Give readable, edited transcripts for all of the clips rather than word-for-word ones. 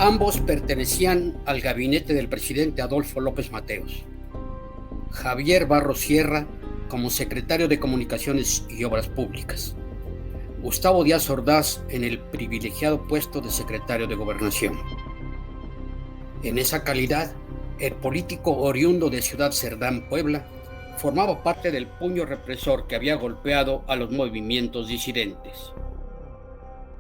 Ambos pertenecían al gabinete del presidente Adolfo López Mateos. Javier Barros Sierra como secretario de Comunicaciones y Obras Públicas. Gustavo Díaz Ordaz en el privilegiado puesto de secretario de Gobernación. En esa calidad, el político oriundo de Ciudad Cerdán, Puebla, formaba parte del puño represor que había golpeado a los movimientos disidentes.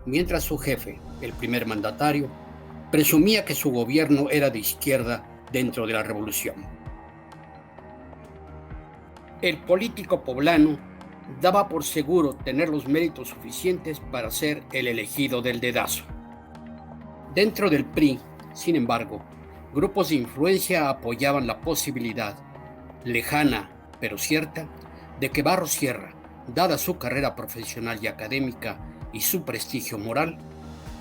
Mientras su jefe, el primer mandatario, presumía que su gobierno era de izquierda dentro de la revolución. El político poblano daba por seguro tener los méritos suficientes para ser el elegido del dedazo. Dentro del PRI, sin embargo, grupos de influencia apoyaban la posibilidad, lejana pero cierta, de que Barros Sierra, dada su carrera profesional y académica y su prestigio moral,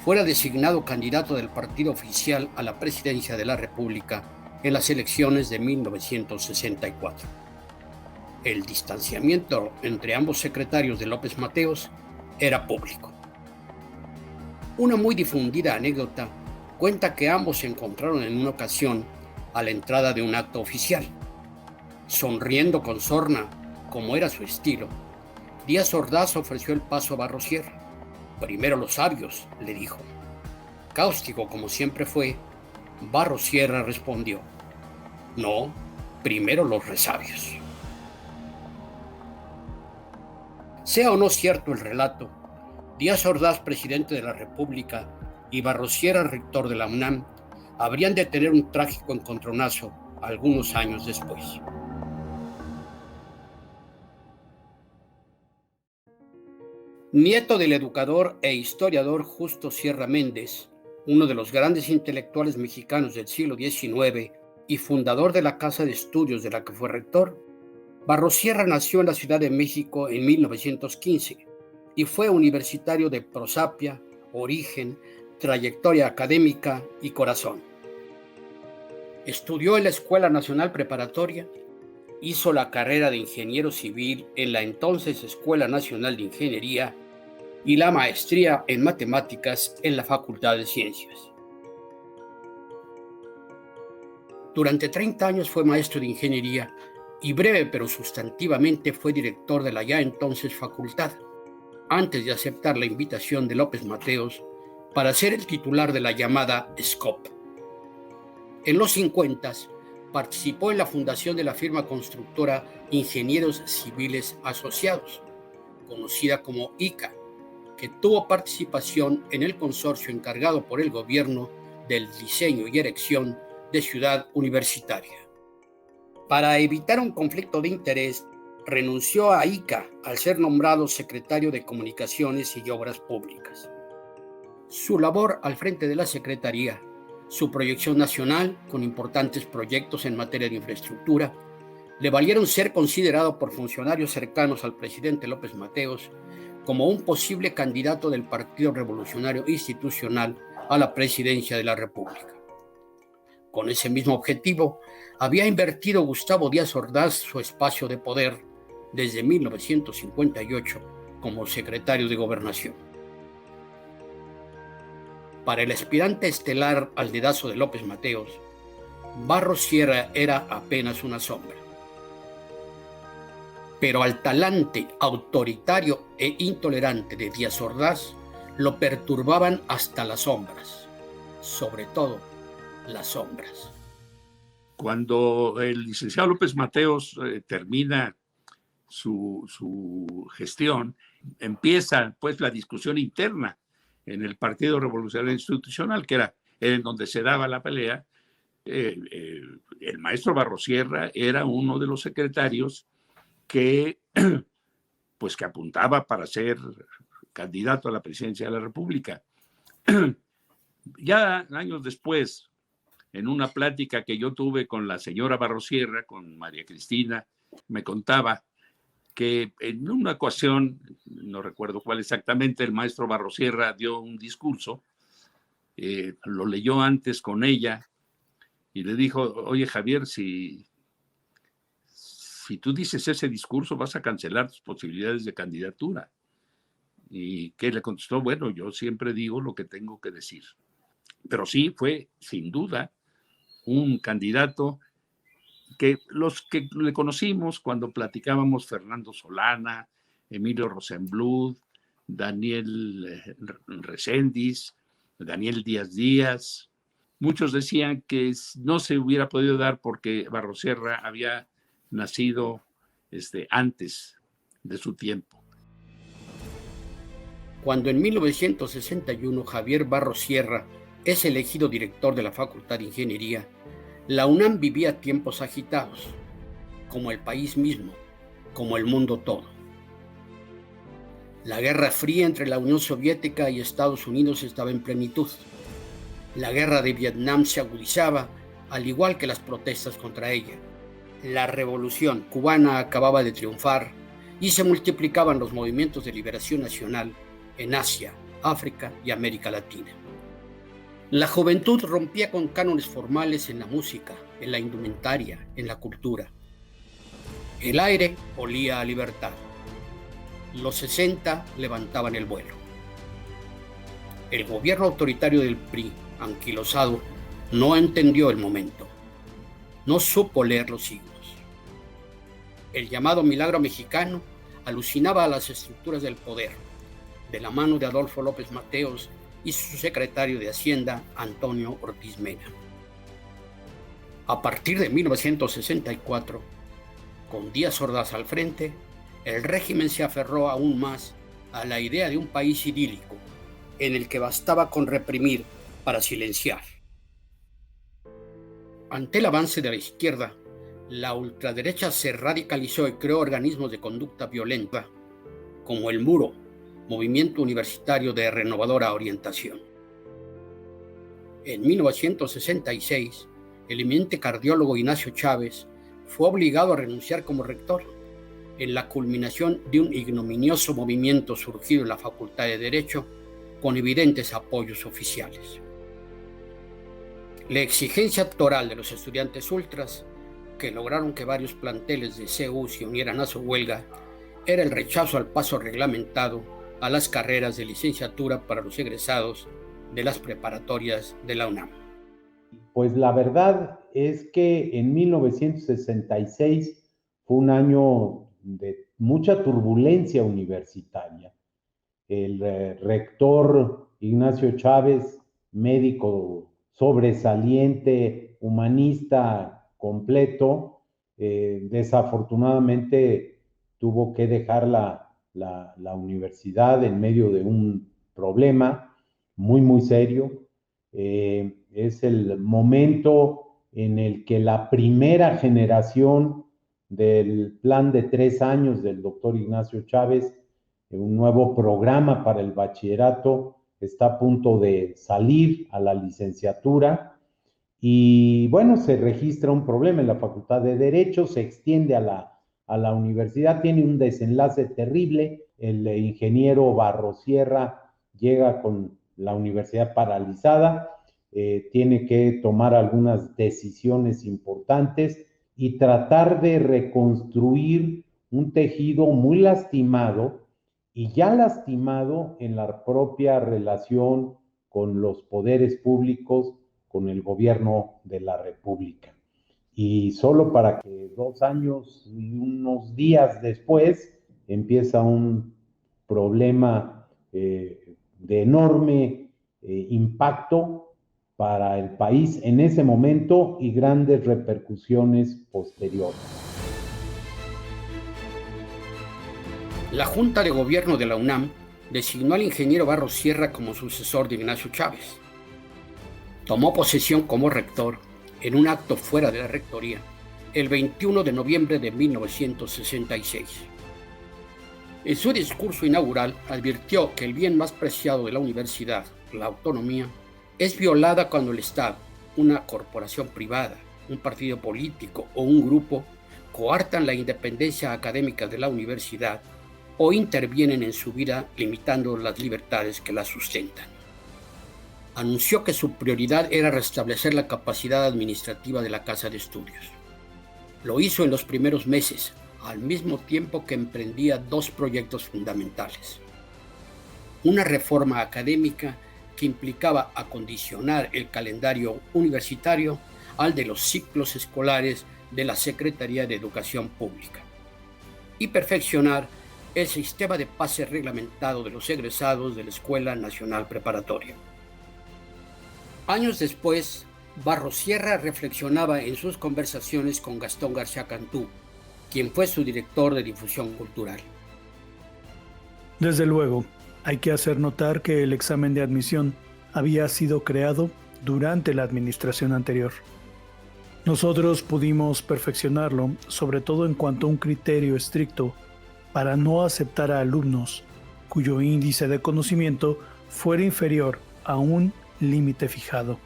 fuera designado candidato del partido oficial a la presidencia de la República en las elecciones de 1964. El distanciamiento entre ambos secretarios de López Mateos era público. Una muy difundida anécdota cuenta que ambos se encontraron en una ocasión a la entrada de un acto oficial. Sonriendo con sorna, como era su estilo, Díaz Ordaz ofreció el paso a Barros Sierra. Primero los sabios, le dijo. Cáustico como siempre fue, Barros Sierra respondió: no, primero los resabios. Sea o no cierto el relato, Díaz Ordaz, presidente de la República, y Barros Sierra, rector de la UNAM, habrían de tener un trágico encontronazo algunos años después. Nieto del educador e historiador Justo Sierra Méndez, uno de los grandes intelectuales mexicanos del siglo XIX y fundador de la casa de estudios de la que fue rector, Barros Sierra nació en la Ciudad de México en 1915 y fue universitario de prosapia, origen, trayectoria académica y corazón. Estudió en la Escuela Nacional Preparatoria, hizo la carrera de ingeniero civil en la entonces Escuela Nacional de Ingeniería y la maestría en matemáticas en la Facultad de Ciencias. Durante 30 años fue maestro de ingeniería y breve pero sustantivamente fue director de la ya entonces facultad, antes de aceptar la invitación de López Mateos para ser el titular de la llamada SCOP. En los 50 participó en la fundación de la firma constructora Ingenieros Civiles Asociados, conocida como ICA, que tuvo participación en el consorcio encargado por el gobierno del diseño y erección de Ciudad Universitaria. Para evitar un conflicto de interés, renunció a ICA al ser nombrado secretario de Comunicaciones y Obras Públicas. Su labor al frente de la Secretaría, su proyección nacional con importantes proyectos en materia de infraestructura, le valieron ser considerado por funcionarios cercanos al presidente López Mateos como un posible candidato del Partido Revolucionario Institucional a la presidencia de la República. Con ese mismo objetivo, había invertido Gustavo Díaz Ordaz su espacio de poder desde 1958 como secretario de Gobernación. Para el aspirante estelar al dedazo de López Mateos, Barros Sierra era apenas una sombra. Pero al talante autoritario e intolerante de Díaz Ordaz lo perturbaban hasta las sombras, sobre todo las sombras. Cuando el licenciado López Mateos termina su gestión, empieza pues la discusión interna en el Partido Revolucionario Institucional, que era en donde se daba la pelea. El maestro Barros Sierra era uno de los secretarios que apuntaba para ser candidato a la presidencia de la República. Ya años después, en una plática que yo tuve con la señora Barros Sierra, con María Cristina, me contaba que en una ocasión, no recuerdo cuál exactamente, el maestro Barros Sierra dio un discurso, lo leyó antes con ella y le dijo: oye Javier, si tú dices ese discurso vas a cancelar tus posibilidades de candidatura. Y que le contestó: bueno, yo siempre digo lo que tengo que decir. pero sí fue sin duda un candidato que los que le conocimos cuando platicábamos, Fernando Solana, Emilio Rosenbluth, Daniel Reséndiz, Daniel Díaz Díaz, muchos decían que no se hubiera podido dar porque Barrosierra había nacido antes de su tiempo. Cuando en 1961 Javier Barrosierra es elegido director de la Facultad de Ingeniería, la UNAM vivía tiempos agitados, como el país mismo, como el mundo todo. La Guerra Fría entre la Unión Soviética y Estados Unidos estaba en plenitud. La guerra de Vietnam se agudizaba, al igual que las protestas contra ella. La revolución cubana acababa de triunfar y se multiplicaban los movimientos de liberación nacional en Asia, África y América Latina. La juventud rompía con cánones formales en la música, en la indumentaria, en la cultura. El aire olía a libertad. Los 60 levantaban el vuelo. El gobierno autoritario del PRI, anquilosado, no entendió el momento. No supo leer los signos. El llamado milagro mexicano alucinaba a las estructuras del poder, de la mano de Adolfo López Mateos y su secretario de Hacienda, Antonio Ortiz Mena. A partir de 1964, con Díaz Ordaz al frente, el régimen se aferró aún más a la idea de un país idílico, en el que bastaba con reprimir para silenciar. Ante el avance de la izquierda, la ultraderecha se radicalizó y creó organismos de conducta violenta, como el Muro, movimiento universitario de renovadora orientación. En 1966, el eminente cardiólogo Ignacio Chávez fue obligado a renunciar como rector, en la culminación de un ignominioso movimiento surgido en la Facultad de Derecho con evidentes apoyos oficiales. La exigencia actoral de los estudiantes ultras, que lograron que varios planteles de CU se unieran a su huelga, era el rechazo al paso reglamentado a las carreras de licenciatura para los egresados de las preparatorias de la UNAM. Pues la verdad es que en 1966 fue un año de mucha turbulencia universitaria. El rector Ignacio Chávez, médico sobresaliente, humanista completo, desafortunadamente tuvo que dejar la universidad en medio de un problema muy serio. Es el momento en el que la primera generación del plan de 3 años del doctor Ignacio Chávez, un nuevo programa para el bachillerato, está a punto de salir a la licenciatura y bueno, se registra un problema en la Facultad de Derecho, se extiende a la universidad, tiene un desenlace terrible. El ingeniero Barrosierra llega con la universidad paralizada, tiene que tomar algunas decisiones importantes y tratar de reconstruir un tejido muy lastimado y ya lastimado en la propia relación con los poderes públicos, con el gobierno de la República. Y solo para que 2 años y unos días después empieza un problema de enorme impacto para el país en ese momento y grandes repercusiones posteriores. La Junta de Gobierno de la UNAM designó al ingeniero Barrosierra como sucesor de Ignacio Chávez. Tomó posesión como rector en un acto fuera de la rectoría el 21 de noviembre de 1966. En su discurso inaugural advirtió que el bien más preciado de la universidad, la autonomía, es violada cuando el Estado, una corporación privada, un partido político o un grupo coartan la independencia académica de la universidad o intervienen en su vida limitando las libertades que la sustentan. Anunció que su prioridad era restablecer la capacidad administrativa de la Casa de Estudios. Lo hizo en los primeros meses, al mismo tiempo que emprendía 2 proyectos fundamentales. Una reforma académica que implicaba acondicionar el calendario universitario al de los ciclos escolares de la Secretaría de Educación Pública y perfeccionar el sistema de pase reglamentado de los egresados de la Escuela Nacional Preparatoria. Años después, Barrosierra reflexionaba en sus conversaciones con Gastón García Cantú, quien fue su director de difusión cultural. Desde luego, hay que hacer notar que el examen de admisión había sido creado durante la administración anterior. Nosotros pudimos perfeccionarlo, sobre todo en cuanto a un criterio estricto para no aceptar a alumnos cuyo índice de conocimiento fuera inferior a un límite fijado.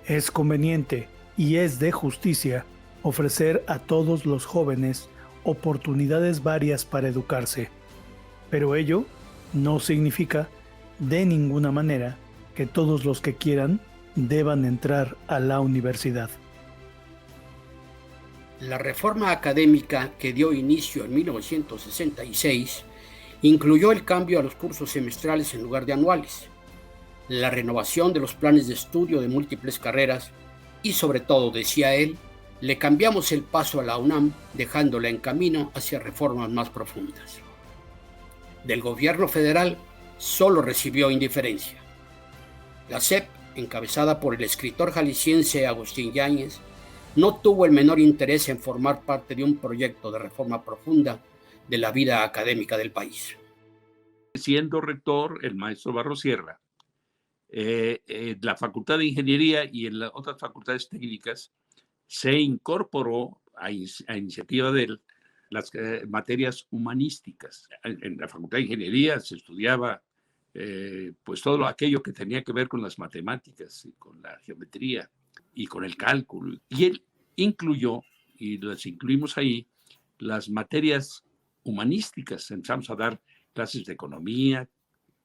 Es conveniente y es de justicia ofrecer a todos los jóvenes oportunidades varias para educarse, pero ello no significa de ninguna manera que todos los que quieran deban entrar a la universidad. La reforma académica que dio inicio en 1966 incluyó el cambio a los cursos semestrales en lugar de anuales, la renovación de los planes de estudio de múltiples carreras y, sobre todo, decía él, le cambiamos el paso a la UNAM dejándola en camino hacia reformas más profundas. Del gobierno federal solo recibió indiferencia. La SEP, encabezada por el escritor jalisciense Agustín Yáñez, no tuvo el menor interés en formar parte de un proyecto de reforma profunda de la vida académica del país. Siendo rector el maestro Barrosierra, la Facultad de Ingeniería y en las otras facultades técnicas se incorporó a iniciativa de él las materias humanísticas. En la Facultad de Ingeniería se estudiaba pues todo aquello que tenía que ver con las matemáticas y con la geometría y con el cálculo. Y él incluyó, y las incluimos ahí, las materias humanísticas. Empezamos a dar clases de economía,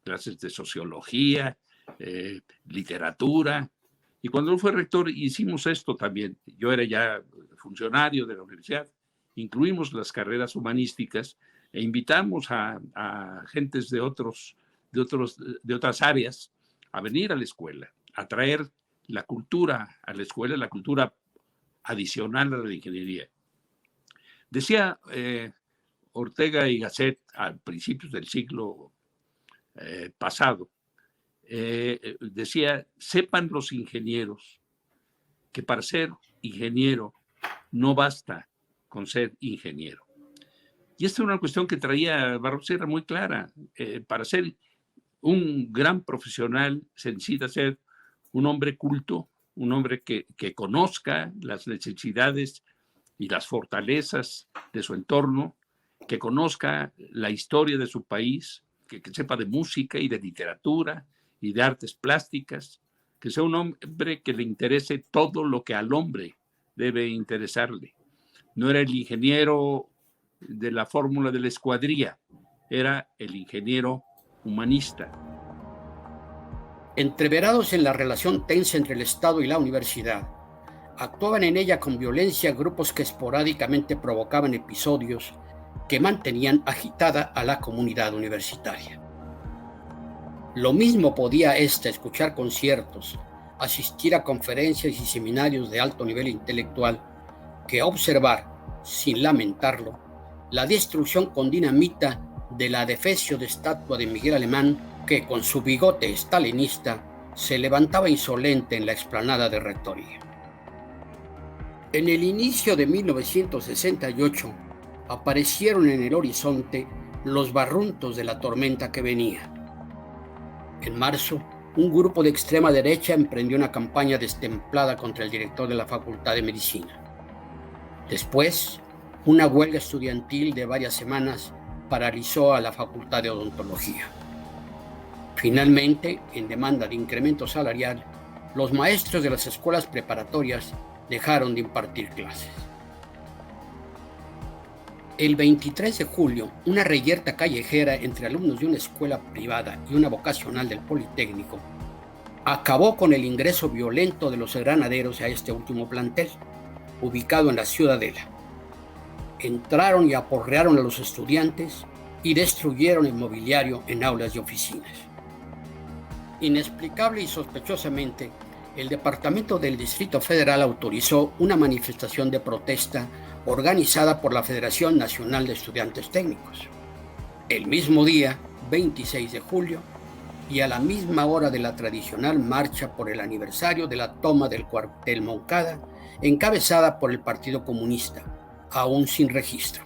clases de sociología, literatura. Y cuando él fue rector hicimos esto también. Yo era ya funcionario de la universidad. Incluimos las carreras humanísticas e invitamos a gentes de otras áreas a venir a la escuela, a traer la cultura a la escuela, la cultura adicional a la ingeniería. Decía Ortega y Gasset a principios del siglo pasado, decía, sepan los ingenieros que para ser ingeniero no basta con ser ingeniero. Y esta es una cuestión que traía Barrosierra muy clara. Para ser un gran profesional se necesita ser un hombre culto, un hombre que conozca las necesidades y las fortalezas de su entorno, que conozca la historia de su país, que sepa de música y de literatura y de artes plásticas, que sea un hombre que le interese todo lo que al hombre debe interesarle. No era el ingeniero de la fórmula de la escuadrilla, era el ingeniero humanista. Entreverados en la relación tensa entre el Estado y la universidad, actuaban en ella con violencia grupos que esporádicamente provocaban episodios que mantenían agitada a la comunidad universitaria. Lo mismo podía ésta escuchar conciertos, asistir a conferencias y seminarios de alto nivel intelectual, que observar, sin lamentarlo, la destrucción con dinamita de la adefesio de estatua de Miguel Alemán, que con su bigote stalinista se levantaba insolente en la explanada de Rectoría. En el inicio de 1968 aparecieron en el horizonte los barruntos de la tormenta que venía. En marzo, un grupo de extrema derecha emprendió una campaña destemplada contra el director de la Facultad de Medicina. Después, una huelga estudiantil de varias semanas paralizó a la Facultad de Odontología. Finalmente, en demanda de incremento salarial, los maestros de las escuelas preparatorias dejaron de impartir clases. El 23 de julio, una reyerta callejera entre alumnos de una escuela privada y una vocacional del Politécnico acabó con el ingreso violento de los granaderos a este último plantel, ubicado en la Ciudadela. Entraron y aporrearon a los estudiantes y destruyeron el mobiliario en aulas y oficinas. Inexplicable y sospechosamente, el Departamento del Distrito Federal autorizó una manifestación de protesta organizada por la Federación Nacional de Estudiantes Técnicos. El mismo día, 26 de julio, y a la misma hora de la tradicional marcha por el aniversario de la toma del cuartel Moncada, encabezada por el Partido Comunista, aún sin registro.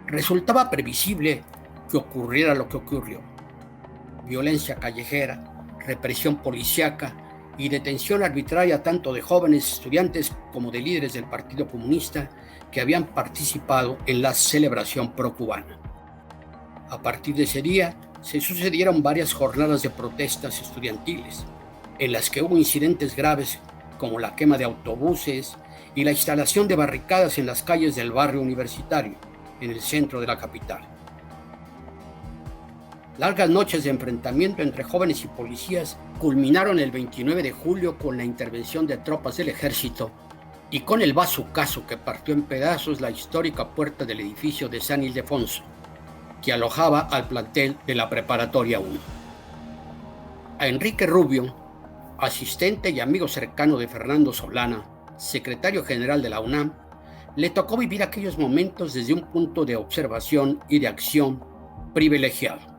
Resultaba previsible que ocurriera lo que ocurrió: violencia callejera, represión policíaca y detención arbitraria tanto de jóvenes estudiantes como de líderes del Partido Comunista que habían participado en la celebración procubana. A partir de ese día se sucedieron varias jornadas de protestas estudiantiles, en las que hubo incidentes graves como la quema de autobuses y la instalación de barricadas en las calles del barrio universitario, en el centro de la capital. Largas noches de enfrentamiento entre jóvenes y policías culminaron el 29 de julio con la intervención de tropas del ejército y con el bazucazo que partió en pedazos la histórica puerta del edificio de San Ildefonso, que alojaba al plantel de la Preparatoria 1. A Enrique Rubio, asistente y amigo cercano de Fernando Solana, secretario general de la UNAM, le tocó vivir aquellos momentos desde un punto de observación y de acción privilegiado.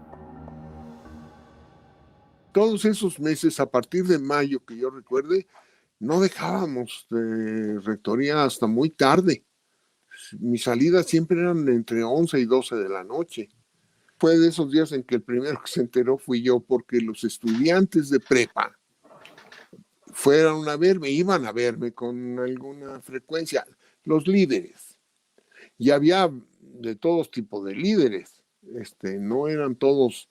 Todos esos meses, a partir de mayo, que yo recuerde, no dejábamos de rectoría hasta muy tarde. Mis salidas siempre eran entre 11 y 12 de la noche. Fue de esos días en que el primero que se enteró fui yo, porque los estudiantes de prepa iban a verme con alguna frecuencia, los líderes. Y había de todos tipos de líderes, no eran todos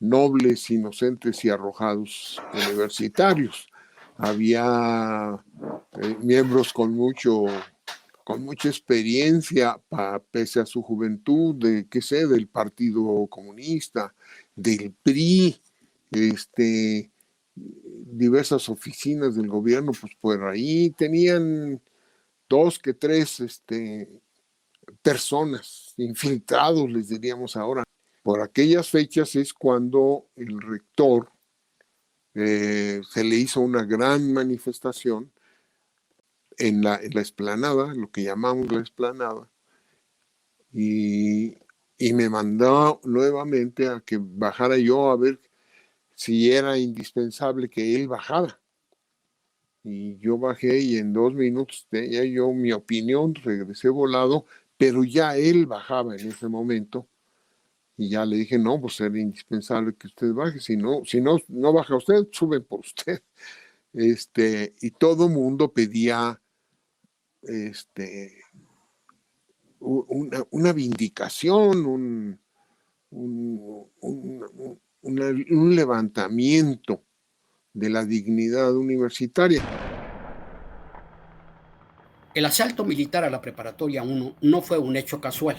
nobles, inocentes y arrojados universitarios. Había miembros con mucha experiencia, pese a su juventud, del Partido Comunista, del PRI, diversas oficinas del gobierno, pues por ahí tenían 2 que 3 personas, infiltrados, les diríamos ahora. Por aquellas fechas es cuando el rector se le hizo una gran manifestación en la explanada, lo que llamamos la explanada, y me mandó nuevamente a que bajara yo a ver si era indispensable que él bajara. Y yo bajé y en 2 minutos tenía yo mi opinión, regresé volado, pero ya él bajaba en ese momento. Y ya le dije, no, pues era indispensable que usted baje, si no baja usted, suben por usted. Y todo mundo pedía una vindicación, un levantamiento de la dignidad universitaria. El asalto militar a la Preparatoria 1 no fue un hecho casual.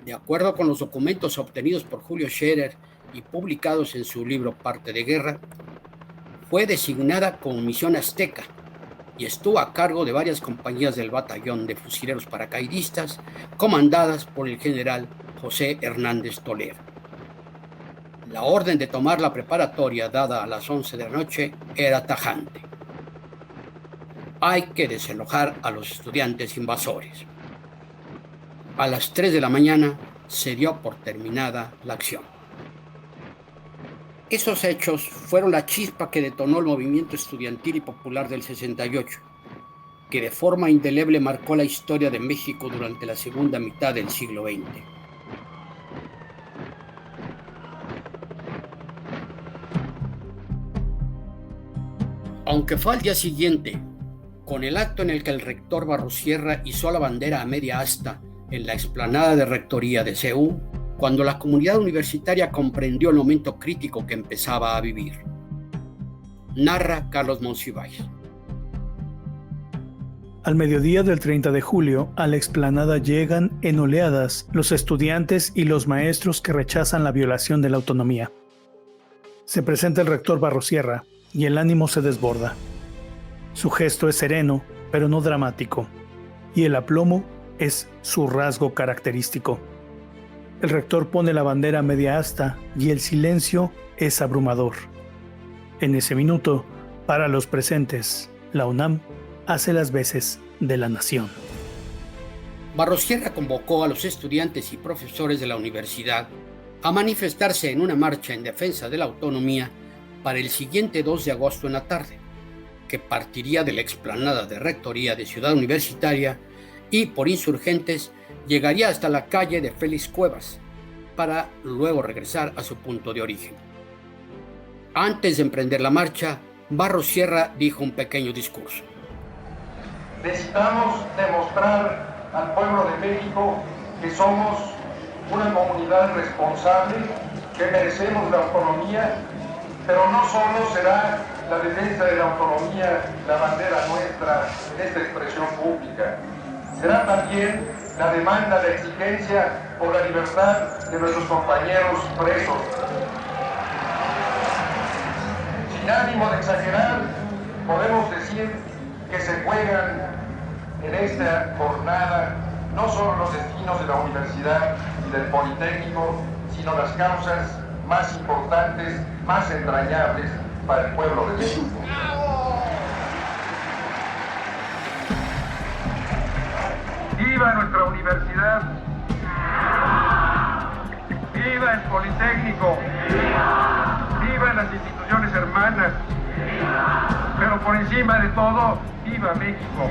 De acuerdo con los documentos obtenidos por Julio Scherer y publicados en su libro Parte de Guerra, fue designada como misión azteca y estuvo a cargo de varias compañías del batallón de fusileros paracaidistas comandadas por el general José Hernández Toledo. La orden de tomar la preparatoria dada a las 11 de la noche era tajante: hay que desalojar a los estudiantes invasores. A las 3 de la mañana se dio por terminada la acción. Esos hechos fueron la chispa que detonó el movimiento estudiantil y popular del 68, que de forma indeleble marcó la historia de México durante la segunda mitad del siglo XX. Aunque fue al día siguiente, con el acto en el que el rector Barrosierra izó la bandera a media asta en la explanada de rectoría de CEU, cuando la comunidad universitaria comprendió el momento crítico que empezaba a vivir. Narra Carlos Monsiváis. Al mediodía del 30 de julio, a la explanada llegan en oleadas los estudiantes y los maestros que rechazan la violación de la autonomía. Se presenta el rector Barrosierra y el ánimo se desborda. Su gesto es sereno, pero no dramático, y el aplomo es su rasgo característico. El rector pone la bandera a media asta y el silencio es abrumador. En ese minuto, para los presentes, la UNAM hace las veces de la nación. Barrosierra convocó a los estudiantes y profesores de la universidad a manifestarse en una marcha en defensa de la autonomía para el siguiente 2 de agosto en la tarde, que partiría de la explanada de Rectoría de Ciudad Universitaria y por Insurgentes llegaría hasta la calle de Félix Cuevas, para luego regresar a su punto de origen. Antes de emprender la marcha, Barrosierra dijo un pequeño discurso. Necesitamos demostrar al pueblo de México que somos una comunidad responsable, que merecemos la autonomía, pero no solo será la defensa de la autonomía la bandera nuestra en esta expresión pública, será también la demanda, la exigencia por la libertad de nuestros compañeros presos. Sin ánimo de exagerar, podemos decir que se juegan en esta jornada no solo los destinos de la universidad y del Politécnico, sino las causas más importantes, más entrañables para el pueblo de México. ¡Viva nuestra universidad! ¡Viva el Politécnico! ¡Viva las instituciones hermanas! Pero por encima de todo, ¡viva México!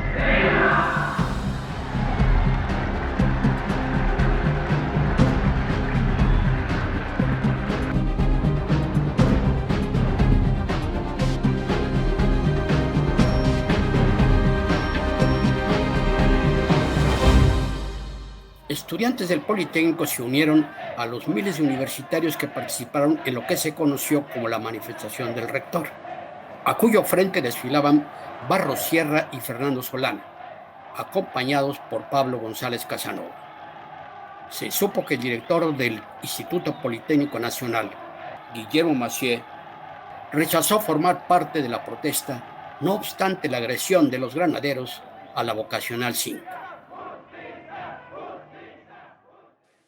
Estudiantes del Politécnico se unieron a los miles de universitarios que participaron en lo que se conoció como la manifestación del rector, a cuyo frente desfilaban Barrosierra y Fernando Solana, acompañados por Pablo González Casanova. Se supo que el director del Instituto Politécnico Nacional, Guillermo Massieu, rechazó formar parte de la protesta, no obstante la agresión de los granaderos a la Vocacional 5.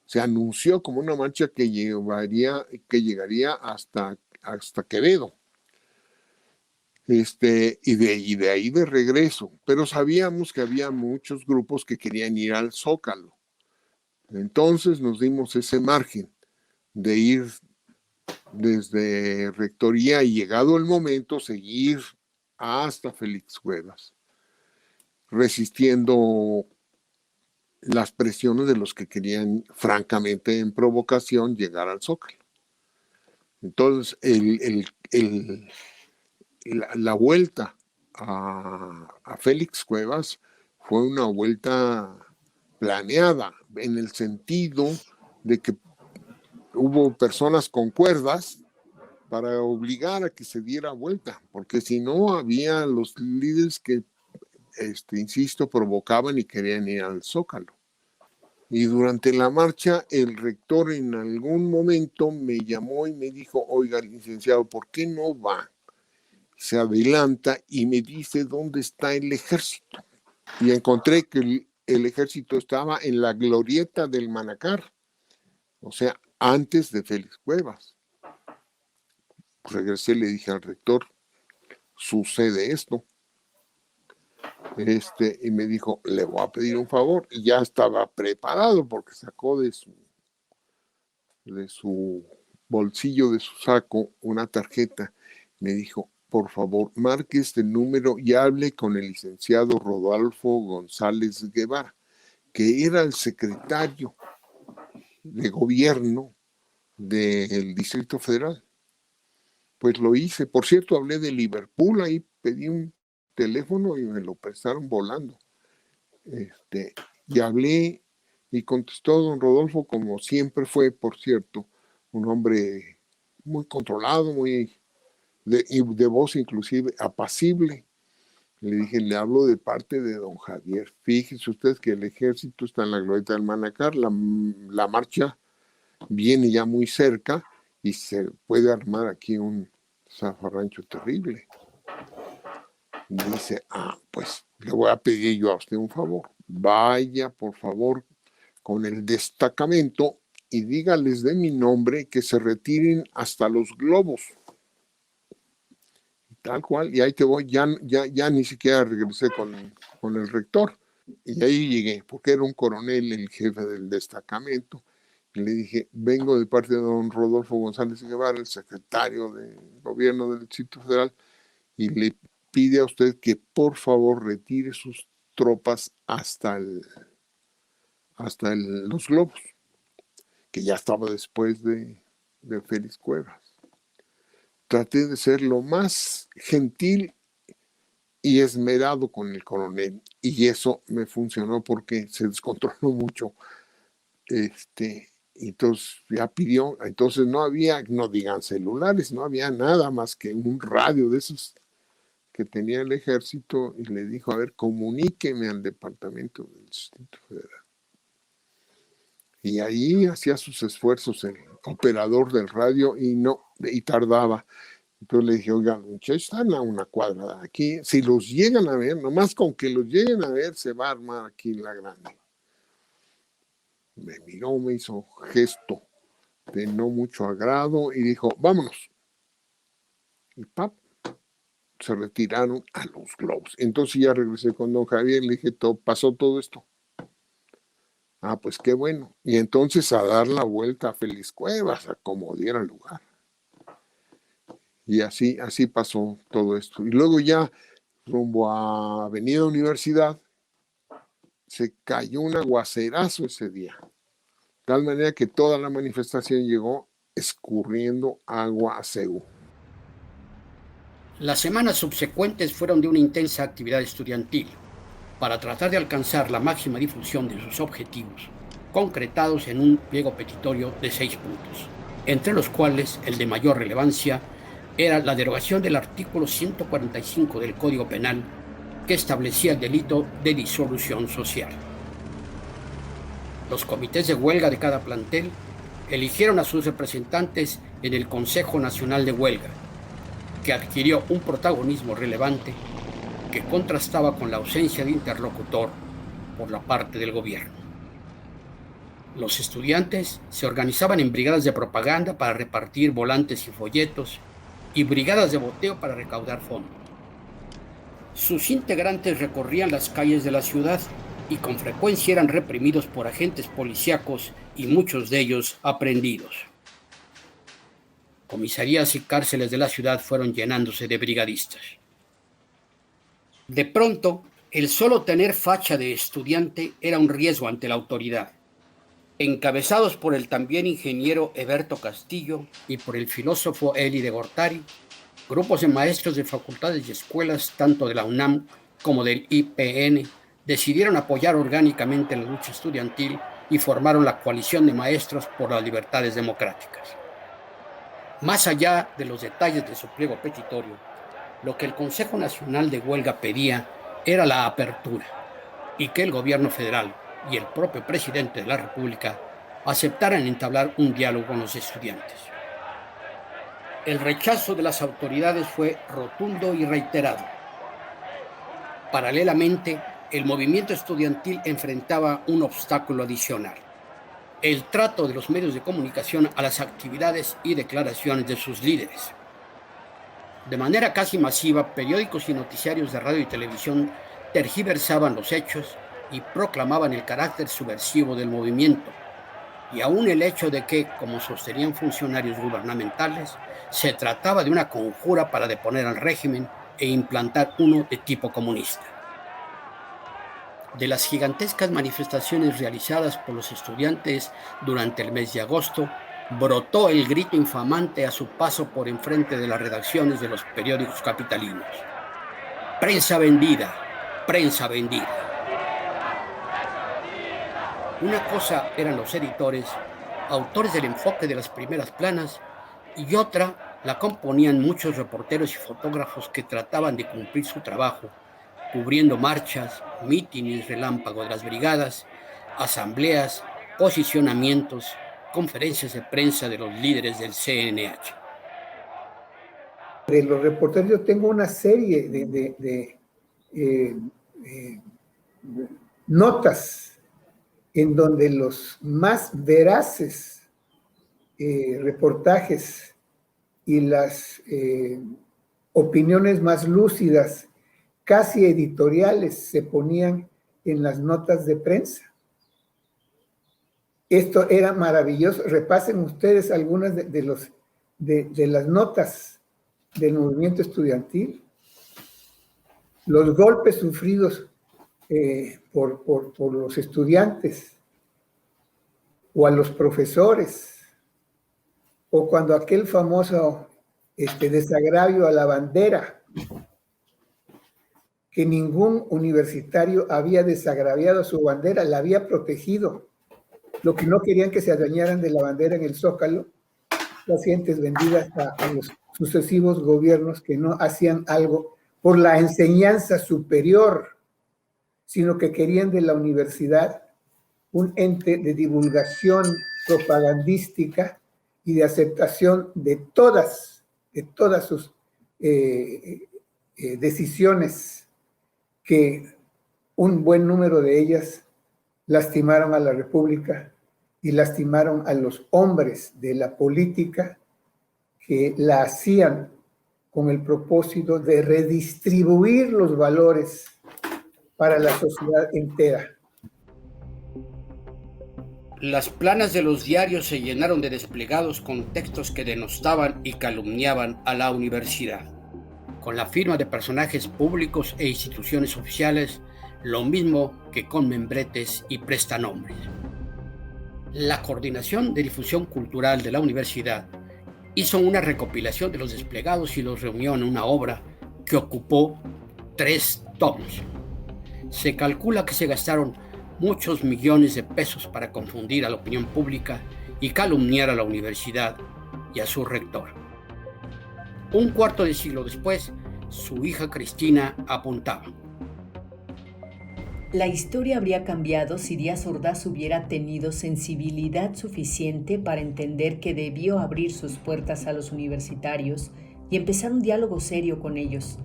Se anunció como una marcha que llegaría hasta Quevedo. Y de ahí de regreso. Pero sabíamos que había muchos grupos que querían ir al Zócalo. Entonces nos dimos ese margen de ir desde Rectoría y llegado el momento seguir hasta Félix Cuevas, resistiendo las presiones de los que querían, francamente, en provocación, llegar al Zócalo. Entonces, la vuelta a Félix Cuevas fue una vuelta planeada, en el sentido de que hubo personas con cuerdas para obligar a que se diera vuelta, porque si no había los líderes que, insisto, provocaban y querían ir al Zócalo. Y durante la marcha, el rector en algún momento me llamó y me dijo, oiga, licenciado, ¿por qué no va? Se adelanta y me dice dónde está el ejército. Y encontré que el ejército estaba en la glorieta del Manacar, o sea, antes de Félix Cuevas. Regresé y le dije al rector, sucede esto. Y me dijo, le voy a pedir un favor. Y ya estaba preparado porque sacó de su bolsillo, de su saco, una tarjeta. Me dijo, por favor, marque este número y hable con el licenciado Rodolfo González Guevara, que era el secretario de gobierno del Distrito Federal. Pues lo hice. Por cierto, hablé de Liverpool, ahí pedí un teléfono y me lo prestaron volando. Y hablé y contestó don Rodolfo, como siempre fue, por cierto, un hombre muy controlado, de voz inclusive apacible. Le dije, le hablo de parte de don Javier. Fíjese usted que el ejército está en la glorieta del Manacar, la marcha viene ya muy cerca y se puede armar aquí un zafarrancho terrible. Dice, pues le voy a pedir yo a usted un favor. Vaya, por favor, con el destacamento y dígales de mi nombre que se retiren hasta los globos. Tal cual, y ahí te voy, ya ni siquiera regresé con el rector. Y ahí llegué, porque era un coronel, el jefe del destacamento. Y le dije, vengo de parte de don Rodolfo González Guevara, el secretario de gobierno del Distrito Federal, y le pide a usted que por favor retire sus tropas hasta los globos, que ya estaba después de Félix Cuevas. Traté de ser lo más gentil y esmerado con el coronel, y eso me funcionó porque se descontroló mucho. Entonces ya pidió, entonces no había, no digan celulares, no había nada más que un radio de esos que tenía el ejército, y le dijo, a ver, comuníqueme al departamento del Distrito Federal. Y ahí hacía sus esfuerzos el operador del radio y tardaba. Entonces le dije, oigan, muchachos, están a una cuadra de aquí, si los llegan a ver, nomás con que los lleguen a ver, se va a armar aquí la grande. Me miró, me hizo gesto de no mucho agrado y dijo, vámonos. Y se retiraron a los globos. Entonces ya regresé con don Javier, le dije, pasó todo esto. Ah, pues qué bueno. Y entonces a dar la vuelta a Félix Cuevas, a como diera lugar. Y así pasó todo esto. Y luego ya, rumbo a Avenida Universidad, se cayó un aguacerazo ese día. De tal manera que toda la manifestación llegó escurriendo agua a CEU. Las semanas subsecuentes fueron de una intensa actividad estudiantil para tratar de alcanzar la máxima difusión de sus objetivos, concretados en un pliego petitorio de 6 puntos, entre los cuales el de mayor relevancia era la derogación del artículo 145 del Código Penal, que establecía el delito de disolución social. Los comités de huelga de cada plantel eligieron a sus representantes en el Consejo Nacional de Huelga, que adquirió un protagonismo relevante que contrastaba con la ausencia de interlocutor por la parte del gobierno. Los estudiantes se organizaban en brigadas de propaganda para repartir volantes y folletos y brigadas de boteo para recaudar fondos. Sus integrantes recorrían las calles de la ciudad y con frecuencia eran reprimidos por agentes policíacos y muchos de ellos aprehendidos. Comisarías y cárceles de la ciudad fueron llenándose de brigadistas. De pronto, el solo tener facha de estudiante era un riesgo ante la autoridad. Encabezados por el también ingeniero Heberto Castillo y por el filósofo Eli de Gortari, grupos de maestros de facultades y escuelas, tanto de la UNAM como del IPN, decidieron apoyar orgánicamente la lucha estudiantil y formaron la Coalición de Maestros por las Libertades Democráticas. Más allá de los detalles de su pliego petitorio, lo que el Consejo Nacional de Huelga pedía era la apertura y que el gobierno federal y el propio presidente de la República aceptaran entablar un diálogo con los estudiantes. El rechazo de las autoridades fue rotundo y reiterado. Paralelamente, el movimiento estudiantil enfrentaba un obstáculo adicional: el trato de los medios de comunicación a las actividades y declaraciones de sus líderes. De manera casi masiva, periódicos y noticiarios de radio y televisión tergiversaban los hechos y proclamaban el carácter subversivo del movimiento, y aún el hecho de que, como sostenían funcionarios gubernamentales, se trataba de una conjura para deponer al régimen e implantar uno de tipo comunista. De las gigantescas manifestaciones realizadas por los estudiantes durante el mes de agosto, brotó el grito infamante a su paso por enfrente de las redacciones de los periódicos capitalinos: ¡prensa vendida! ¡Prensa vendida! Una cosa eran los editores, autores del enfoque de las primeras planas, y otra la componían muchos reporteros y fotógrafos que trataban de cumplir su trabajo, cubriendo marchas, mítines relámpago de las brigadas, asambleas, posicionamientos, conferencias de prensa de los líderes del CNH. De los reporteros yo tengo una serie de notas en donde los más veraces reportajes y las opiniones más lúcidas, casi editoriales, se ponían en las notas de prensa. Esto era maravilloso. Repasen ustedes algunas de las notas del movimiento estudiantil. Los golpes sufridos por los estudiantes o a los profesores, o cuando aquel famoso desagravio a la bandera, que ningún universitario había desagraviado su bandera, la había protegido. Lo que no querían que se adueñaran de la bandera en el Zócalo, las gentes vendidas a los sucesivos gobiernos que no hacían algo por la enseñanza superior, sino que querían de la universidad un ente de divulgación propagandística y de aceptación de todas sus decisiones, que un buen número de ellas lastimaron a la República y lastimaron a los hombres de la política que la hacían con el propósito de redistribuir los valores para la sociedad entera. Las planas de los diarios se llenaron de desplegados con textos que denostaban y calumniaban a la universidad, con la firma de personajes públicos e instituciones oficiales, lo mismo que con membretes y prestanombres. La Coordinación de Difusión Cultural de la universidad hizo una recopilación de los desplegados y los reunió en una obra que ocupó 3 tomos. Se calcula que se gastaron muchos millones de pesos para confundir a la opinión pública y calumniar a la universidad y a su rector. Un cuarto de siglo después, su hija Cristina apuntaba: la historia habría cambiado si Díaz Ordaz hubiera tenido sensibilidad suficiente para entender que debió abrir sus puertas a los universitarios y empezar un diálogo serio con ellos.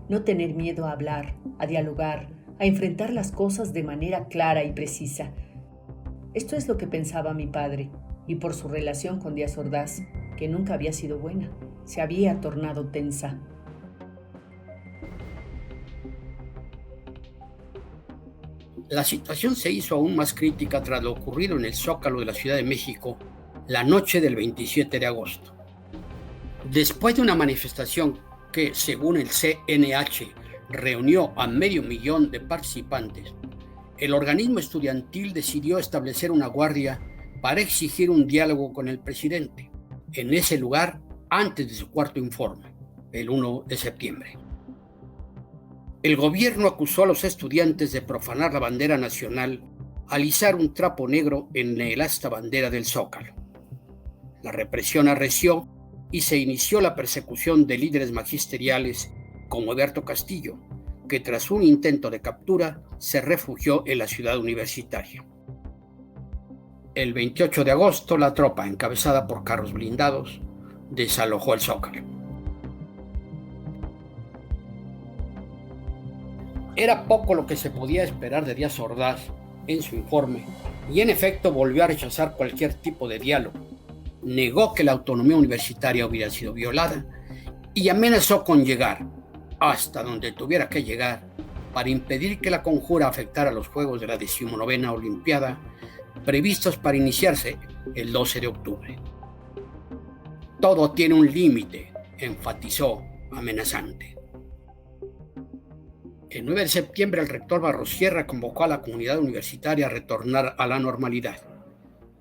No tener miedo a hablar, a dialogar, a enfrentar las cosas de manera clara y precisa. Esto es lo que pensaba mi padre, y por su relación con Díaz Ordaz, que nunca había sido buena, se había tornado tensa. La situación se hizo aún más crítica tras lo ocurrido en el Zócalo de la Ciudad de México la noche del 27 de agosto. Después de una manifestación que, según el CNH, reunió a 500,000 de participantes, el organismo estudiantil decidió establecer una guardia para exigir un diálogo con el presidente, en ese lugar antes de su cuarto informe, el 1 de septiembre. El gobierno acusó a los estudiantes de profanar la bandera nacional al izar un trapo negro en el asta bandera del Zócalo. La represión arreció y se inició la persecución de líderes magisteriales como Eberto Castillo, que tras un intento de captura se refugió en la ciudad universitaria. El 28 de agosto, la tropa, encabezada por carros blindados, desalojó el Zócalo. Era poco lo que se podía esperar de Díaz Ordaz en su informe, y en efecto volvió a rechazar cualquier tipo de diálogo. Negó que la autonomía universitaria hubiera sido violada y amenazó con llegar hasta donde tuviera que llegar para impedir que la conjura afectara los Juegos de la 19ª Olimpiada, previstos para iniciarse el 12 de octubre. Todo tiene un límite, enfatizó amenazante. El 9 de septiembre, el rector Barrosierra convocó a la comunidad universitaria a retornar a la normalidad,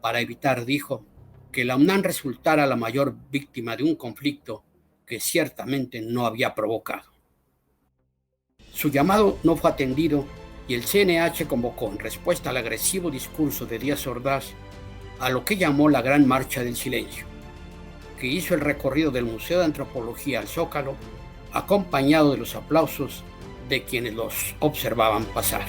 para evitar, dijo, que la UNAM resultara la mayor víctima de un conflicto que ciertamente no había provocado. Su llamado no fue atendido y el CNH convocó, en respuesta al agresivo discurso de Díaz Ordaz, a lo que llamó la Gran Marcha del Silencio, que hizo el recorrido del Museo de Antropología al Zócalo, acompañado de los aplausos de quienes los observaban pasar.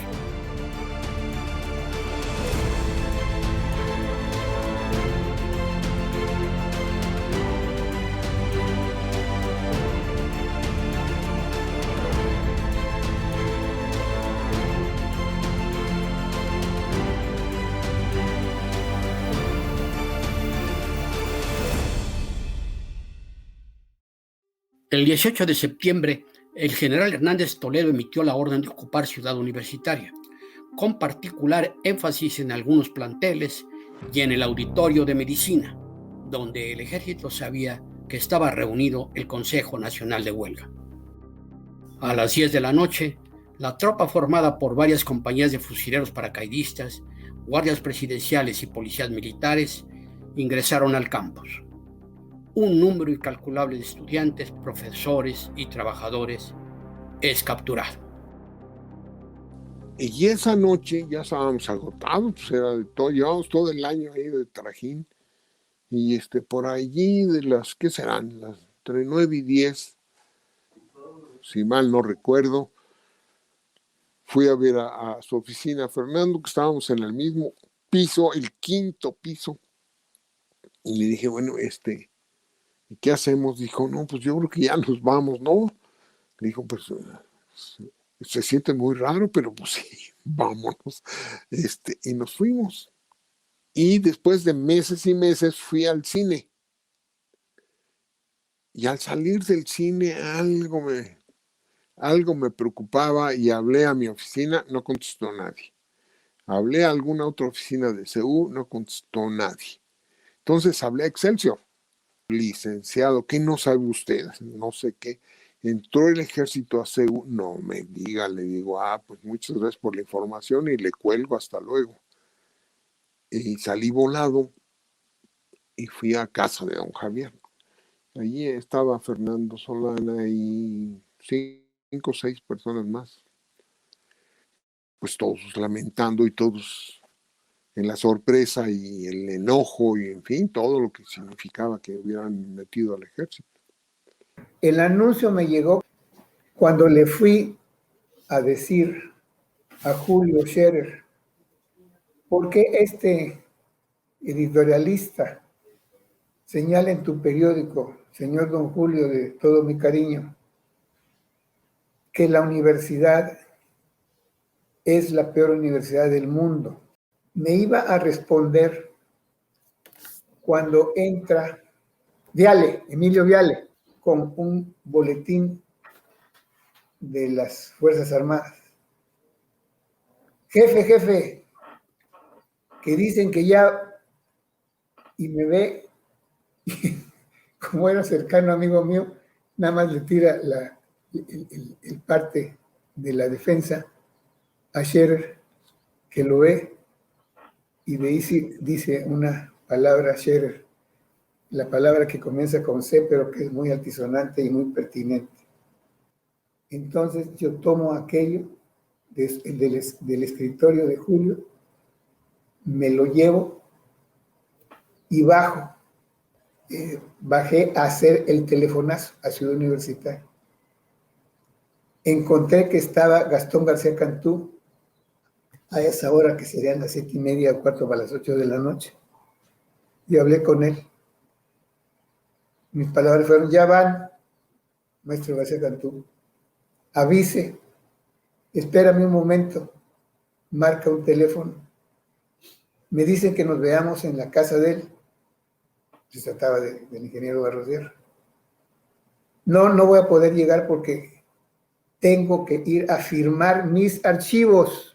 El 18 de septiembre, el general Hernández Toledo emitió la orden de ocupar Ciudad Universitaria, con particular énfasis en algunos planteles y en el auditorio de medicina, donde el ejército sabía que estaba reunido el Consejo Nacional de Huelga. A las 10 de la noche, la tropa formada por varias compañías de fusileros paracaidistas, guardias presidenciales y policías militares ingresaron al campus. Un número incalculable de estudiantes, profesores y trabajadores es capturado. Y esa noche ya estábamos agotados, pues era de todo, llevamos todo el año ahí de trajín. Y por allí de las, ¿qué serán? Las entre 9 y 10, si mal no recuerdo, fui a ver a su oficina, Fernando, que estábamos en el mismo piso, el 5º piso. Y le dije, bueno, ¿qué hacemos? Dijo, no, pues yo creo que ya nos vamos, ¿no? Le dijo, pues se siente muy raro, pero pues sí, vámonos. Y nos fuimos. Y después de meses y meses fui al cine. Y al salir del cine algo me preocupaba y hablé a mi oficina, no contestó nadie. Hablé a alguna otra oficina de CU, no contestó nadie. Entonces hablé a Excelsior. Licenciado, ¿qué no sabe usted? No sé qué. Entró el ejército a CU, no me diga, le digo, pues muchas gracias por la información y le cuelgo, hasta luego. Y salí volado y fui a casa de don Javier. Allí estaba Fernando Solana y 5 o 6 personas más. Pues todos lamentando y todos en la sorpresa y el enojo y en fin, todo lo que significaba que hubieran metido al ejército. El anuncio me llegó cuando le fui a decir a Julio Scherer, ¿por qué este editorialista señala en tu periódico, señor don Julio, de todo mi cariño, que la universidad es la peor universidad del mundo? Me iba a responder cuando entra Viale, Emilio Viale, con un boletín de las Fuerzas Armadas. Jefe, que dicen que ya, y me ve, como era cercano amigo mío, nada más le tira el parte de la defensa a Scherer, que lo ve, y dice una palabra Scherer, la palabra que comienza con C, pero que es muy altisonante y muy pertinente. Entonces yo tomo aquello del escritorio de Julio, me lo llevo y bajé a hacer el telefonazo a Ciudad Universitaria. Encontré que estaba Gastón García Cantú a esa hora, que serían las 7:30 o 4 para las 8 de la noche. Y hablé con él. Mis palabras fueron, ya van, maestro García Cantú, avise, espérame un momento, marca un teléfono. Me dicen que nos veamos en la casa de él. Se trataba del ingeniero Barros. No voy a poder llegar porque tengo que ir a firmar mis archivos,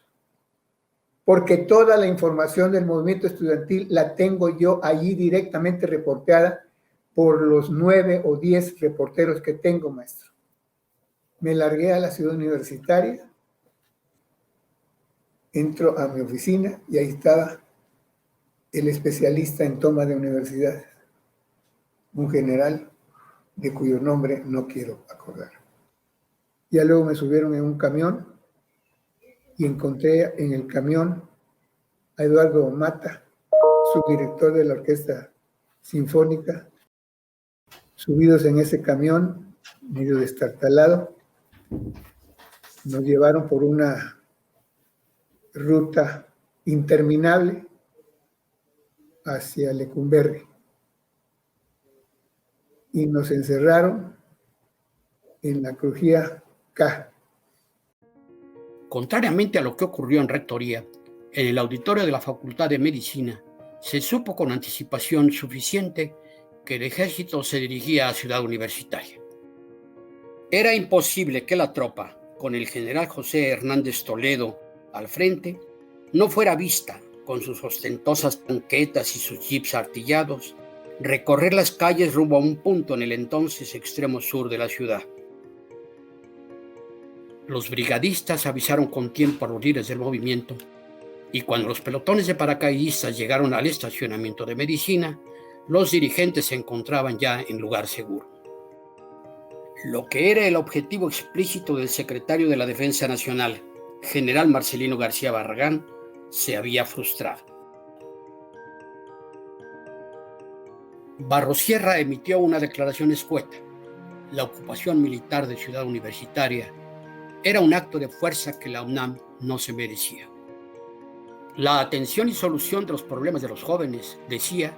porque toda la información del movimiento estudiantil la tengo yo allí directamente reporteada por los 9 o 10 reporteros que tengo, maestro. Me largué a la Ciudad Universitaria, entro a mi oficina y ahí estaba el especialista en toma de universidades, un general de cuyo nombre no quiero acordar. Ya luego me subieron en un camión y encontré en el camión a Eduardo Mata, subdirector de la Orquesta Sinfónica, subidos en ese camión, medio destartalado. Nos llevaron por una ruta interminable hacia Lecumberri y nos encerraron en la crujía K. Contrariamente a lo que ocurrió en Rectoría, en el auditorio de la Facultad de Medicina se supo con anticipación suficiente que el ejército se dirigía a Ciudad Universitaria. Era imposible que la tropa, con el general José Hernández Toledo al frente, no fuera vista, con sus ostentosas tanquetas y sus jeeps artillados, recorrer las calles rumbo a un punto en el entonces extremo sur de la ciudad. Los brigadistas avisaron con tiempo a los líderes del movimiento, y cuando los pelotones de paracaidistas llegaron al estacionamiento de Medicina, los dirigentes se encontraban ya en lugar seguro. Lo que era el objetivo explícito del secretario de la Defensa Nacional, general Marcelino García Barragán, se había frustrado. Barrosierra emitió una declaración escueta. La ocupación militar de Ciudad Universitaria era un acto de fuerza que la UNAM no se merecía. La atención y solución de los problemas de los jóvenes, decía,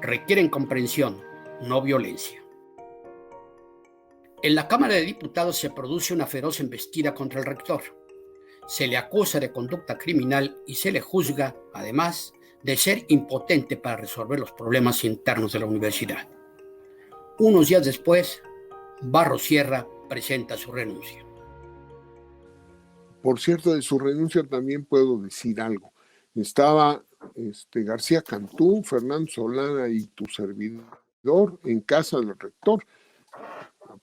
requieren comprensión, no violencia. En la Cámara de Diputados se produce una feroz embestida contra el rector. Se le acusa de conducta criminal y se le juzga, además, de ser impotente para resolver los problemas internos de la universidad. Unos días después, Barrosierra presenta su renuncia. Por cierto, de su renuncia también puedo decir algo. Estaba García Cantú, Fernando Solana y tu servidor en casa del rector,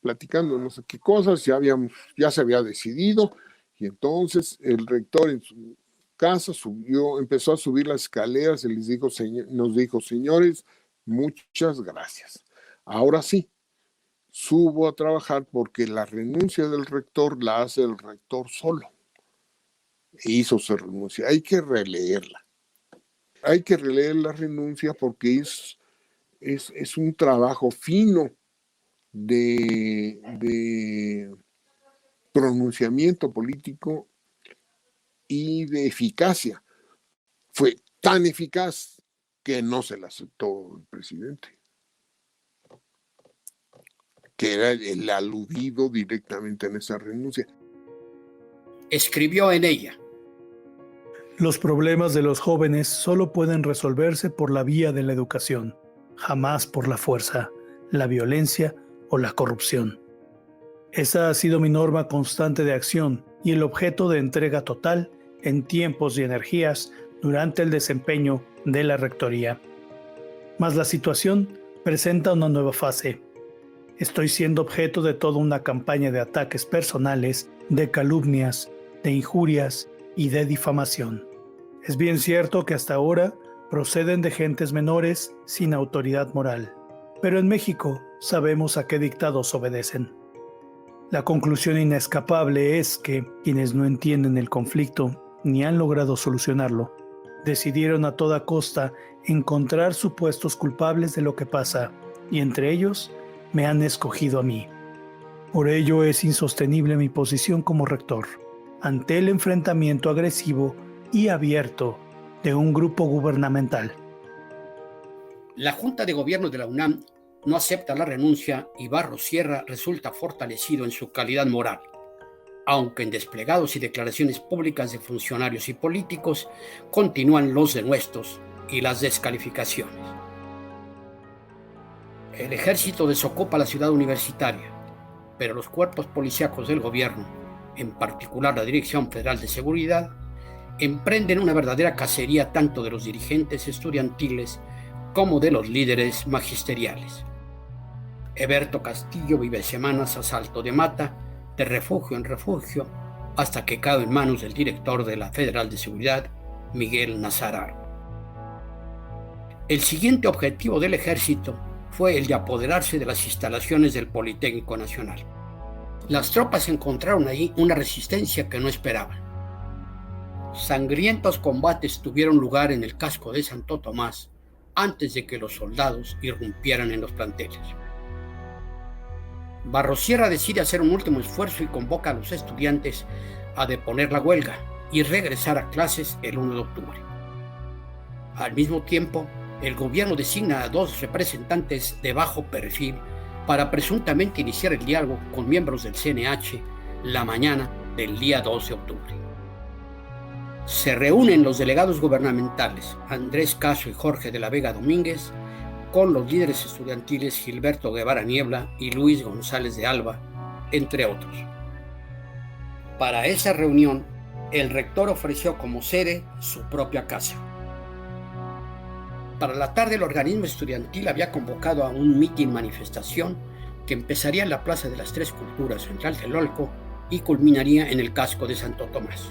platicando no sé qué cosas, ya se había decidido, y entonces el rector en su casa empezó a subir las escaleras y nos dijo, señores, muchas gracias. Ahora sí, subo a trabajar porque la renuncia del rector la hace el rector solo. E hizo su renuncia. Hay que releerla. Hay que releer la renuncia porque es un trabajo fino de pronunciamiento político y de eficacia. Fue tan eficaz que no se la aceptó el presidente, que era el aludido directamente en esa renuncia. Escribió en ella: los problemas de los jóvenes solo pueden resolverse por la vía de la educación, jamás por la fuerza, la violencia o la corrupción. Esa ha sido mi norma constante de acción y el objeto de entrega total en tiempos y energías durante el desempeño de la rectoría. Mas la situación presenta una nueva fase. Estoy siendo objeto de toda una campaña de ataques personales, de calumnias, de injurias y de difamación. Es bien cierto que hasta ahora proceden de gentes menores sin autoridad moral, pero en México sabemos a qué dictados obedecen. La conclusión inescapable es que quienes no entienden el conflicto ni han logrado solucionarlo, decidieron a toda costa encontrar supuestos culpables de lo que pasa, y entre ellos me han escogido a mí. Por ello es insostenible mi posición como rector, ante el enfrentamiento agresivo y abierto de un grupo gubernamental. La Junta de Gobierno de la UNAM no acepta la renuncia y Barrosierra resulta fortalecido en su calidad moral, aunque en desplegados y declaraciones públicas de funcionarios y políticos continúan los denuestos y las descalificaciones. El ejército desocupa la ciudad universitaria, pero los cuerpos policíacos del gobierno, en particular la Dirección Federal de Seguridad, emprenden una verdadera cacería tanto de los dirigentes estudiantiles como de los líderes magisteriales. Eberto Castillo vive semanas a salto de mata, de refugio en refugio, hasta que cae en manos del director de la Federal de Seguridad, Miguel Nazararo. El siguiente objetivo del ejército fue el de apoderarse de las instalaciones del Politécnico Nacional. Las tropas encontraron allí una resistencia que no esperaban. Sangrientos combates tuvieron lugar en el casco de Santo Tomás antes de que los soldados irrumpieran en los planteles. Barrosierra decide hacer un último esfuerzo y convoca a los estudiantes a deponer la huelga y regresar a clases el 1 de octubre. Al mismo tiempo, el gobierno designa a 2 representantes de bajo perfil para presuntamente iniciar el diálogo con miembros del CNH la mañana del día 2 de octubre. Se reúnen los delegados gubernamentales Andrés Caso y Jorge de la Vega Domínguez con los líderes estudiantiles Gilberto Guevara Niebla y Luis González de Alba entre otros. Para esa reunión, el rector ofreció como sede su propia casa. Para la tarde, el organismo estudiantil había convocado a un mitin-manifestación que empezaría en la Plaza de las Tres Culturas en Tlatelolco y culminaría en el casco de Santo Tomás.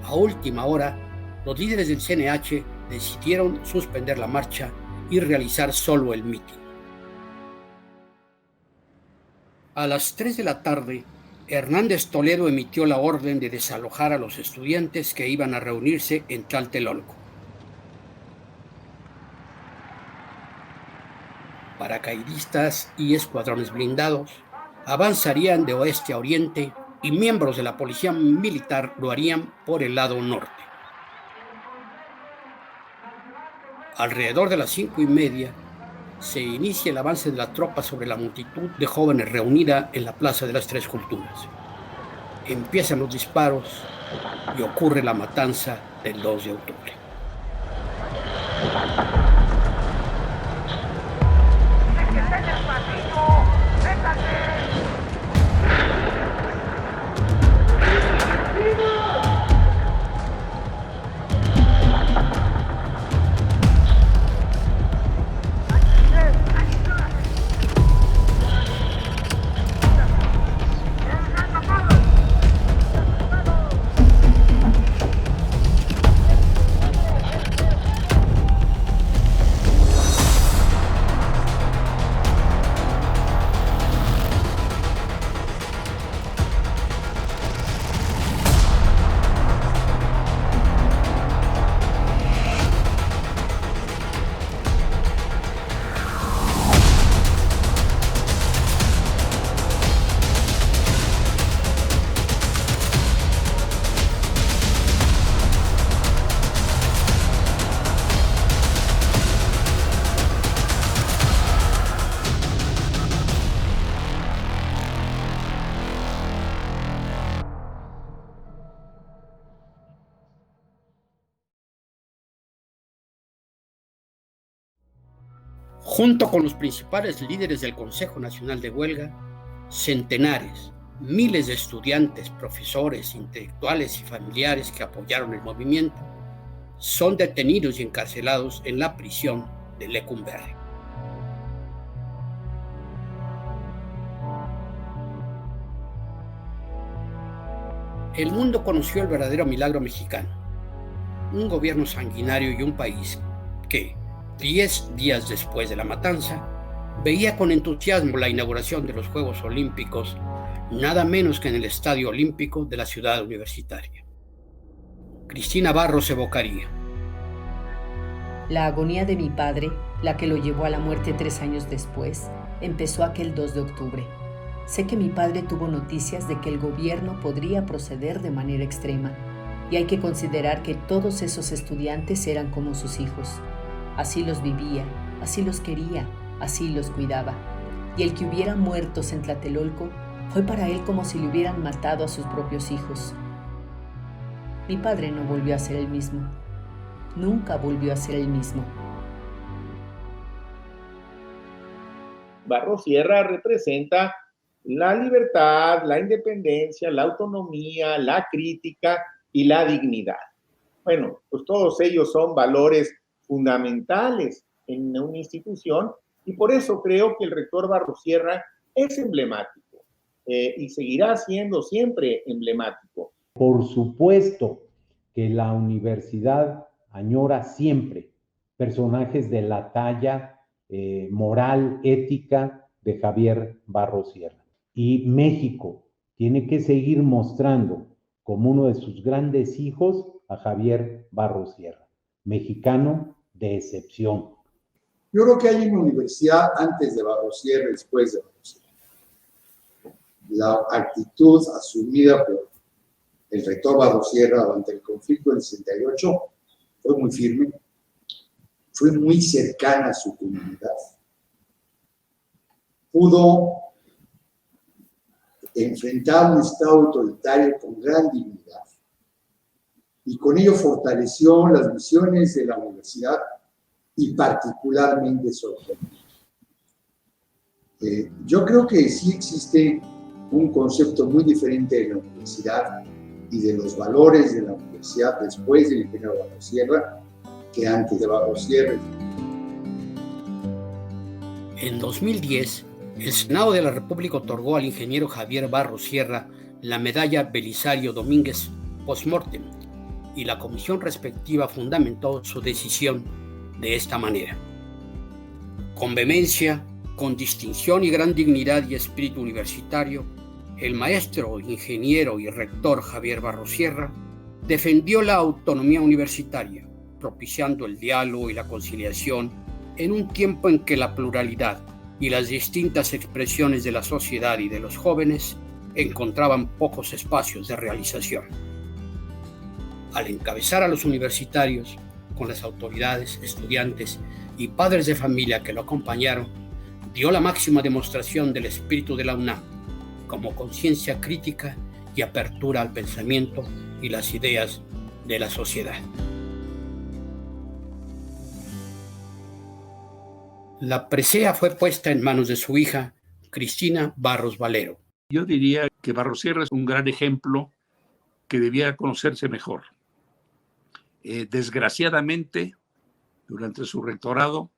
A última hora, los líderes del CNH decidieron suspender la marcha y realizar solo el mitin. A las 3 de la tarde, Hernández Toledo emitió la orden de desalojar a los estudiantes que iban a reunirse en Tlatelolco. Paracaidistas y escuadrones blindados avanzarían de oeste a oriente y miembros de la policía militar lo harían por el lado norte. Alrededor de las 5:30 se inicia el avance de la tropa sobre la multitud de jóvenes reunida en la Plaza de las Tres Culturas. Empiezan los disparos y ocurre la matanza del 2 de octubre. Junto con los principales líderes del Consejo Nacional de Huelga, centenares, miles de estudiantes, profesores, intelectuales y familiares que apoyaron el movimiento son detenidos y encarcelados en la prisión de Lecumberri. El mundo conoció el verdadero milagro mexicano, un gobierno sanguinario y un país que, 10 días después de la matanza, veía con entusiasmo la inauguración de los Juegos Olímpicos, nada menos que en el Estadio Olímpico de la ciudad universitaria. Cristina Barros evocaría: La agonía de mi padre, la que lo llevó a la muerte 3 años después, empezó aquel 2 de octubre. Sé que mi padre tuvo noticias de que el gobierno podría proceder de manera extrema, y hay que considerar que todos esos estudiantes eran como sus hijos. Así los vivía, así los quería, así los cuidaba. Y el que hubiera muertos en Tlatelolco fue para él como si le hubieran matado a sus propios hijos. Mi padre no volvió a ser el mismo. Nunca volvió a ser el mismo. Barros Sierra representa la libertad, la independencia, la autonomía, la crítica y la dignidad. Bueno, pues todos ellos son valores fundamentales en una institución y por eso creo que el rector Barros Sierra es emblemático y seguirá siendo siempre emblemático. Por supuesto que la universidad añora siempre personajes de la talla moral, ética de Javier Barros Sierra. Y México tiene que seguir mostrando como uno de sus grandes hijos a Javier Barros Sierra, mexicano de excepción. Yo creo que hay una universidad antes de Barros Sierra y después de Barros Sierra. La actitud asumida por el rector Barros Sierra durante el conflicto del 68 fue muy firme, fue muy cercana a su comunidad, pudo enfrentar un Estado autoritario con gran dignidad y con ello fortaleció las misiones de la universidad y particularmente su autonomía. Yo creo que sí existe un concepto muy diferente de la universidad y de los valores de la universidad después del ingeniero Barros Sierra que antes de Barros Sierra. En 2010, el Senado de la República otorgó al ingeniero Javier Barros Sierra la medalla Belisario Domínguez Postmortem, y la comisión respectiva fundamentó su decisión de esta manera. Con vehemencia, con distinción y gran dignidad y espíritu universitario, el maestro, ingeniero y rector Javier Barros Sierra defendió la autonomía universitaria, propiciando el diálogo y la conciliación en un tiempo en que la pluralidad y las distintas expresiones de la sociedad y de los jóvenes encontraban pocos espacios de realización. Al encabezar a los universitarios, con las autoridades, estudiantes y padres de familia que lo acompañaron, dio la máxima demostración del espíritu de la UNAM, como conciencia crítica y apertura al pensamiento y las ideas de la sociedad. La presea fue puesta en manos de su hija, Cristina Barros Valero. Yo diría que Barros Sierra es un gran ejemplo que debía conocerse mejor. Desgraciadamente, durante su rectorado,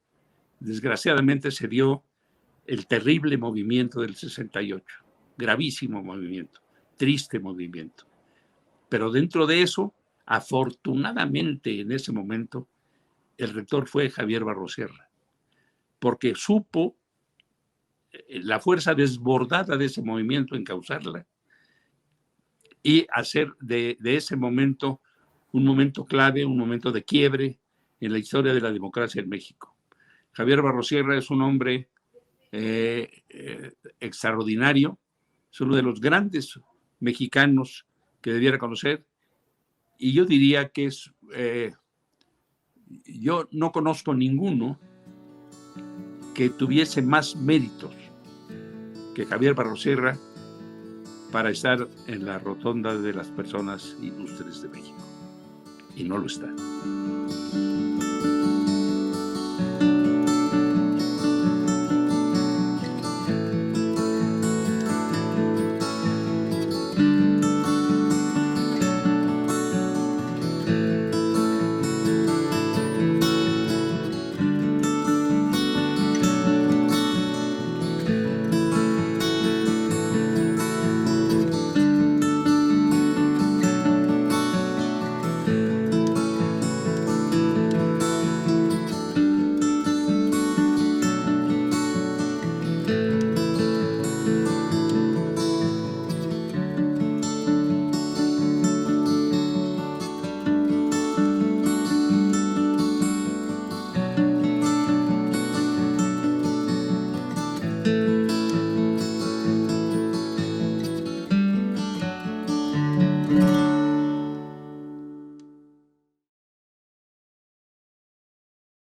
se dio el terrible movimiento del 68, gravísimo movimiento, triste movimiento. Pero dentro de eso, afortunadamente en ese momento, el rector fue Javier Barros Sierra, porque supo la fuerza desbordada de ese movimiento, encauzarla y hacer de ese momento un momento clave, un momento de quiebre en la historia de la democracia en México. Javier Barros Sierra es un hombre extraordinario, es uno de los grandes mexicanos que debiera conocer, y yo diría que yo no conozco ninguno que tuviese más méritos que Javier Barros Sierra para estar en la rotonda de las personas ilustres de México, y no lo está.